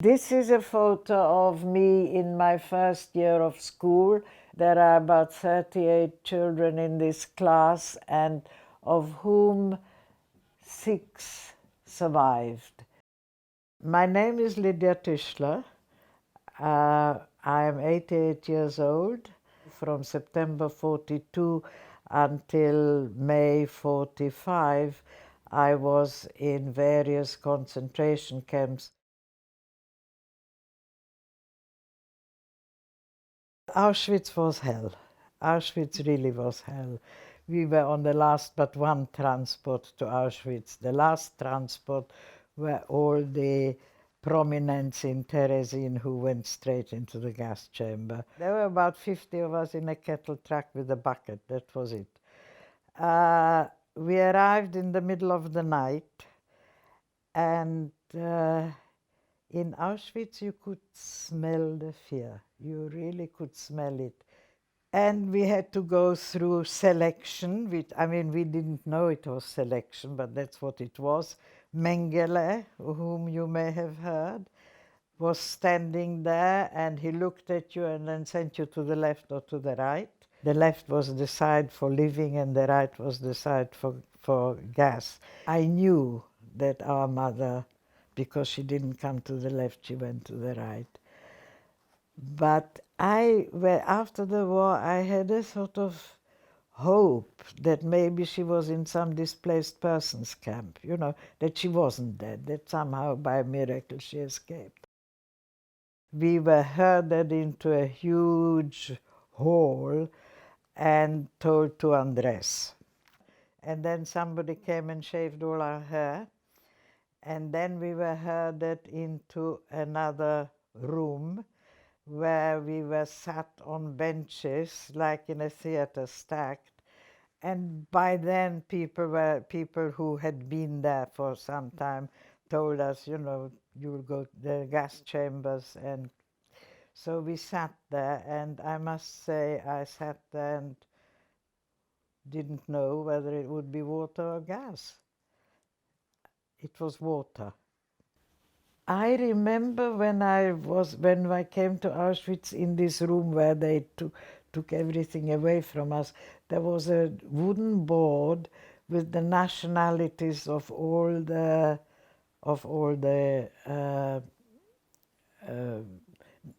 This is a photo of me in my first year of school. There are about 38 children in this class, and of whom 6 survived. My name is Lydia Tischler. I am 88 years old. From September 42 until May 45, I was in various concentration camps. Auschwitz was hell. Auschwitz really was hell. We were on the last but one transport to Auschwitz. The last transport were all the prominents in Terezín who went straight into the gas chamber. There were about 50 of us in a kettle truck with a bucket. That was it. We arrived in the middle of the night, and in Auschwitz you could smell the fear. You really could smell it. And we had to go through selection. We didn't know it was selection, but that's what it was. Mengele, whom you may have heard, was standing there, and he looked at you and then sent you to the left or to the right. The left was the side for living and the right was the side for gas. I knew that our mother, because she didn't come to the left, she went to the right. But after the war, I had a sort of hope that maybe she was in some displaced persons camp, that she wasn't dead, that somehow by miracle she escaped. We were herded into a huge hall and told to undress. And then somebody came and shaved all our hair. And then we were herded into another room where we were sat on benches, like in a theater, stacked. And by then, people who had been there for some time told us, you'll go to the gas chambers. And so we sat there, and I must say, I sat there and didn't know whether it would be water or gas. It was water. I remember when I came to Auschwitz, in this room where they took everything away from us, there was a wooden board with the nationalities of all the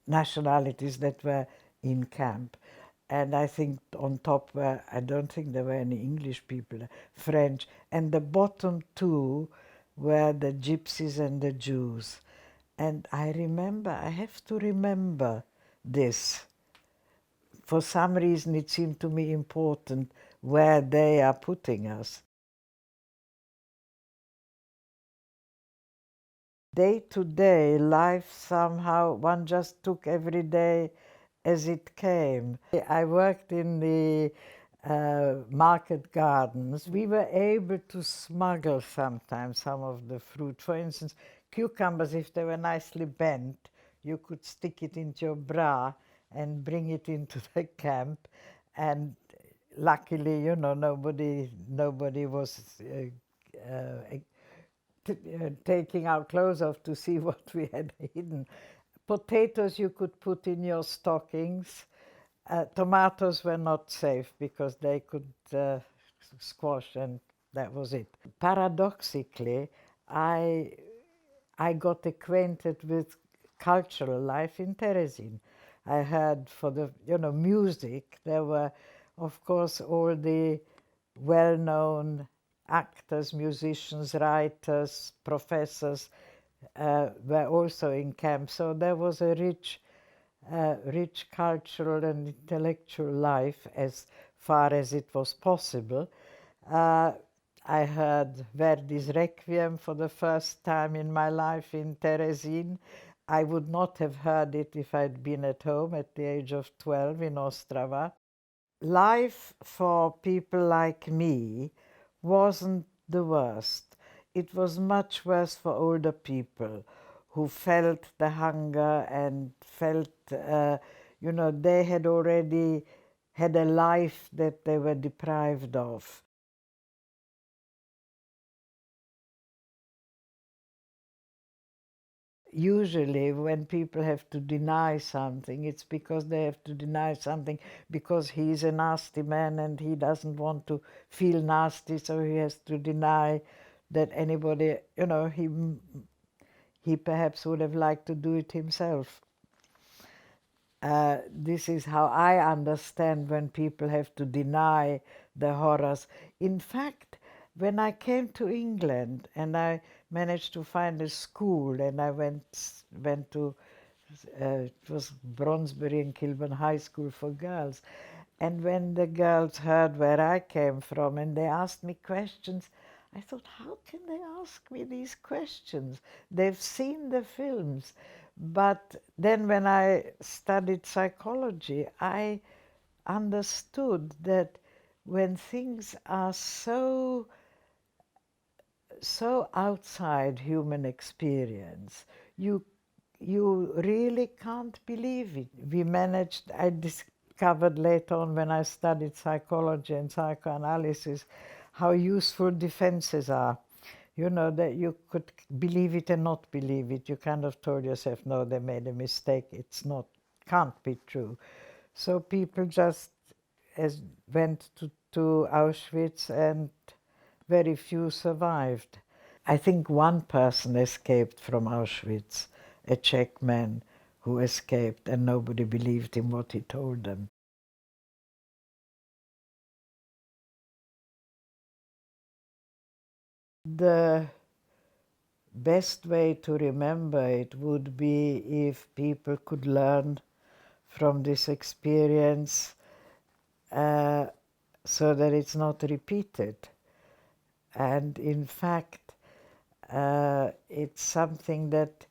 nationalities that were in camp. And I think on top I don't think there were any English people, French, and the bottom two were the Gypsies and the Jews. And I have to remember this. For some reason it seemed to me important where they are putting us. Day-to-day life, somehow one just took every day as it came. I worked in the market gardens. We were able to smuggle sometimes some of the fruit. For instance, cucumbers, if they were nicely bent, you could stick it into your bra and bring it into the camp. And luckily, nobody was taking our clothes off to see what we had hidden. Potatoes you could put in your stockings. Tomatoes were not safe because they could squash, and that was it. Paradoxically, I got acquainted with cultural life in Terezín. I heard for the music. There were, of course, all the well-known actors, musicians, writers, professors were also in camp. So there was a rich cultural and intellectual life as far as it was possible. I heard Verdi's Requiem for the first time in my life in Terezín. I would not have heard it if I'd been at home at the age of 12 in Ostrava. Life for people like me wasn't the worst. It was much worse for older people who felt the hunger and felt, they had already had a life that they were deprived of. usually when people have to deny something, it's because they have to deny something because he's a nasty man and he doesn't want to feel nasty, so he has to deny that anybody, you know, he perhaps would have liked to do it himself. This is how I understand when people have to deny the horrors. In fact, when I came to England and I managed to find a school, and I went to it was Bronsbury and Kilburn High School for girls, and when the girls heard where I came from and they asked me questions, I thought, how can they ask me these questions? They've seen the films. But then when I studied psychology, I understood that when things are so outside human experience, you really can't believe it. I discovered later on when I studied psychology and psychoanalysis how useful defenses are. You know, that you could believe it and not believe it. You kind of told yourself, no, they made a mistake. It's not, can't be true. So people just went to Auschwitz and very few survived. I think one person escaped from Auschwitz, a Czech man who escaped, and nobody believed him what he told them. The best way to remember it would be if people could learn from this experience so that it's not repeated. And in fact, it's something that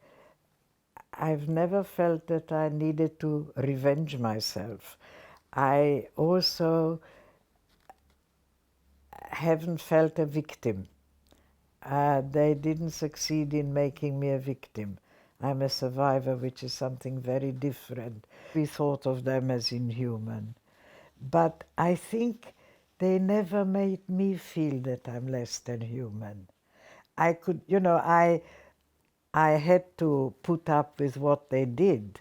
I've never felt that I needed to revenge myself. I also haven't felt a victim. They didn't succeed in making me a victim. I'm a survivor, which is something very different. We thought of them as inhuman. But I think they never made me feel that I'm less than human. I could, you know, I had to put up with what they did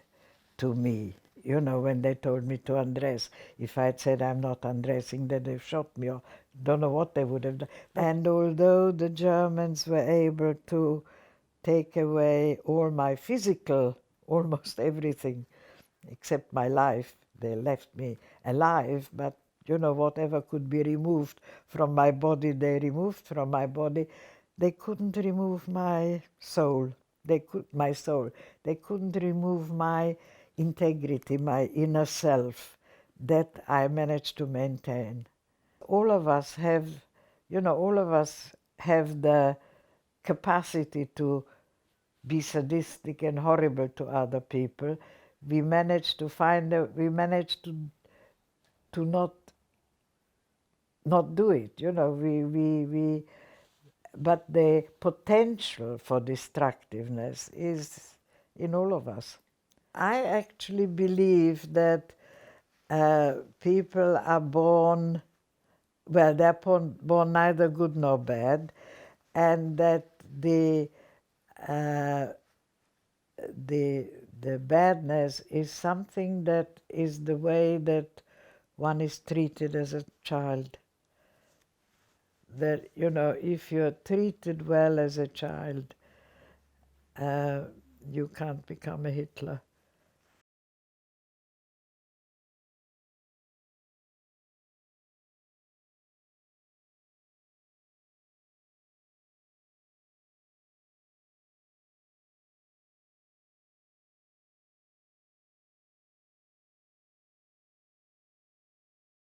to me. You know, when they told me to undress, if I'd said I'm not undressing, then they've shot me, or don't know what they would have done. And although the Germans were able to take away all my physical, almost everything, except my life, they left me alive, but you know, whatever could be removed from my body, they removed from my body. They couldn't remove my soul. My soul. They couldn't remove my integrity, my inner self that I managed to maintain. All of us have, you know, all of us have the capacity to be sadistic and horrible to other people. We managed to not do it, you know, but the potential for destructiveness is in all of us. I actually believe that people are born, well, they're born neither good nor bad, and that the badness is something that is the way that one is treated as a child. That, you know, if you're treated well as a child, you can't become a Hitler.